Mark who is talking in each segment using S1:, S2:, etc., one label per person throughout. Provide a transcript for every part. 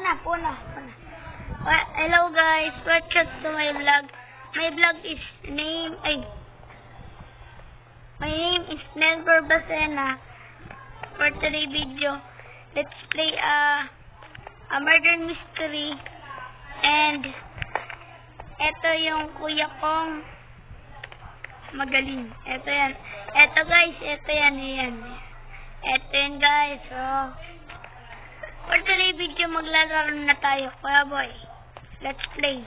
S1: Puna. Well, hello guys, welcome to my vlog. My vlog is my name is Nelbor Basena. For today's video, let's play a murder mystery. And eto yung kuya kong magaling. Eto yan. Eto guys, eto yan. Eto yan guys. So, for today's video, maglalaro na tayo. Kuya boy, let's play.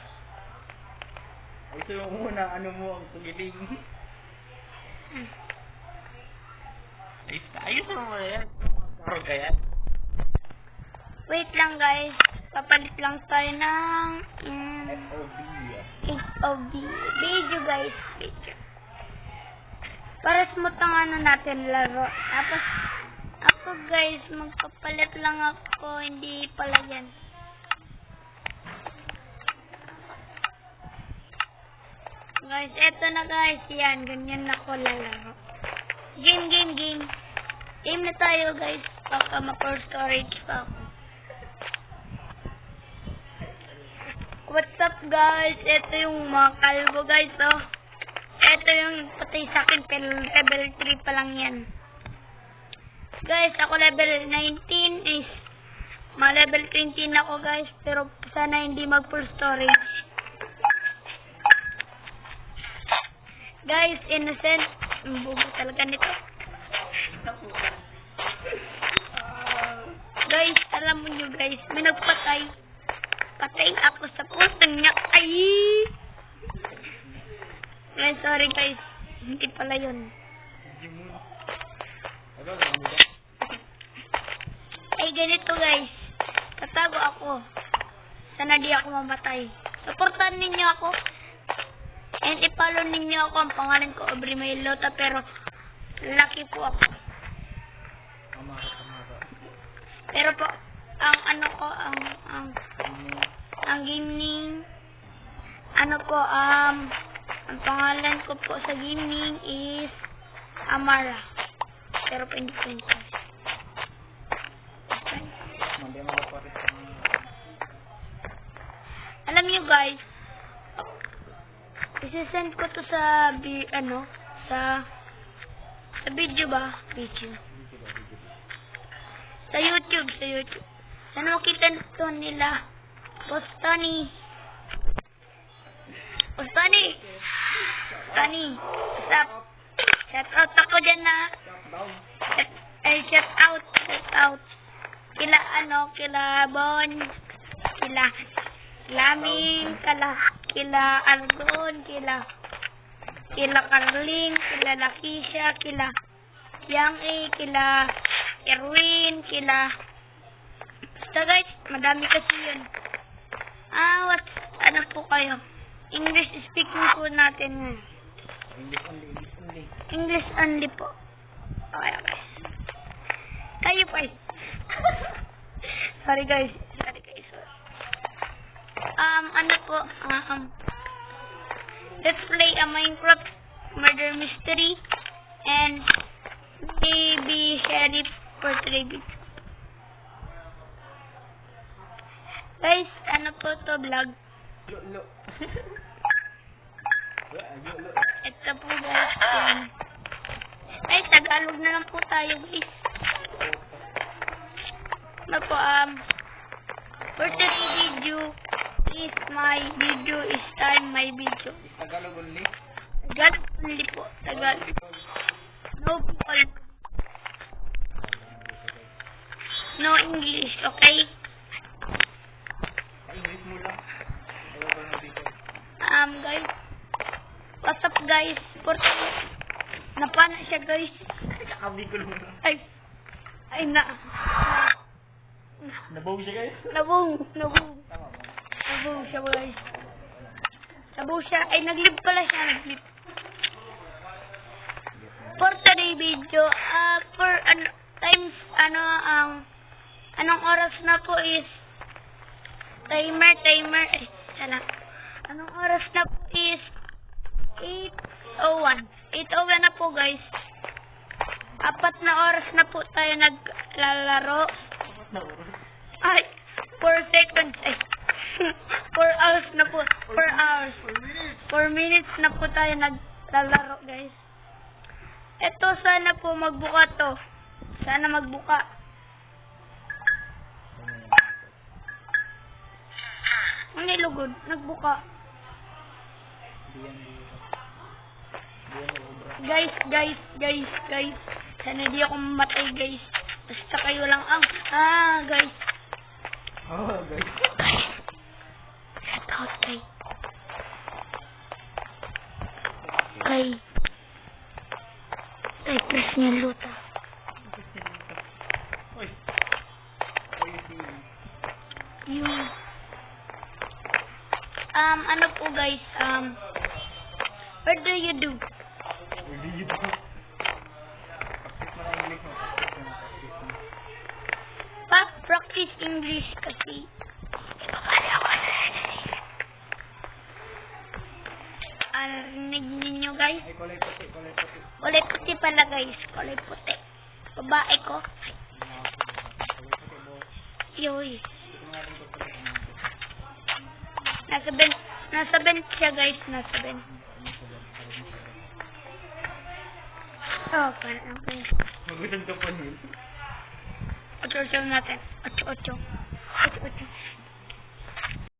S2: Ito yung unang ano mo ang tugiling. Ayos mo yan. Karo kaya?
S1: Wait lang guys. Papalit lang tayo ng FOB video guys. Video. Para smooth ang ano natin laro. Tapos ako guys, magpapalit lang ako. Hindi pala yan. Guys, eto na guys. Yan, ganyan ako lalaro. Game. Game na tayo guys. Baka ma-core storage pa ako. What's up guys? Ito yung mga kalbo guys, oh. Ito yung patay sa akin, pero level 3 pa lang yan. Guys, ako level 19 is ma-level 20 na ako guys, pero sana hindi mag-full storage. Guys, innocent. Ang bugo talaga nito. Guys, alam mo nyo guys, may nagpatay. Patay ako sa pusang niya. Ay! Guys, sorry guys. Hindi pala yun. Ay, ganito guys. Tatago ako. Sana di ako mamatay. Supportan ninyo ako. And i-follow ninyo ako. Ang pangalan ko, Aubrey Maylota. Pero, lucky po ako. Pero po, ang ano ko, ang gaming, ano po, ang pangalan ko po sa gaming is Amara. Pero po hindi ko yun. Alam nyo guys, isisend ko to sa sa video ba? Video. Sa YouTube. Sana makita nito nila. Tony. What's up? Shout out ako dyan na. Shout out. Kila Bon. Kila Laming. Kila Argon. Kila Carlin. Kila Lakisha. Kila Yang A. Kila Erwin. Basta guys, madami kasi yun. Ano po kayo? English speaking po natin. English only po. Okay. Kayo pa eh. Sorry guys. Ano po? Let's play a Minecraft murder mystery and maybe sheriff for 3 bits. Guys, ano po to vlog? Ito po guys. Ay, Tagalog na lang po tayo guys. Ano po, for today's video, is my video is time my video.
S2: Tagalog only?
S1: Tagalog only po. Tagalog. No people. No English, okay?
S2: English mo lang.
S1: Guys. What's up guys? Napana siya guys.
S2: Kakabikol mo lang.
S1: Ay na.
S2: Nabaw siya guys?
S1: Nabaw siya guys. Nabaw siya. Ay, naglib pala siya. For today video, for anong oras na po is timer, anong oras na po is 8:01 na po guys. 4 na oras na po tayo naglalaro. Ay, 4 seconds 4 minutes na po tayo naglalaro, guys. Ito, sana po magbuka to. Sana magbuka. Ang nilugod, nagbuka. Guys. Sana di ako mamatay, guys. Basta kayo lang ang... guys.
S2: Oh, guys.
S1: Shout out, guys. Guys. Guys, press niya luta.
S2: Uy.
S1: Yung... ano po, guys, what do you do?
S2: Hindi yun ako. Practice mo na English mo.
S1: Practice English kasi. Ibabali ako na narinig ninyo, guys?
S2: Ay, kulay puti.
S1: Kulay puti pala, guys. Kulay puti. Babae ko. Yoy. Nasa bench siya, guys. Nasa bench. Oh, parang okay.
S2: Magutang ka po, Neil.
S1: 8 natin. 8.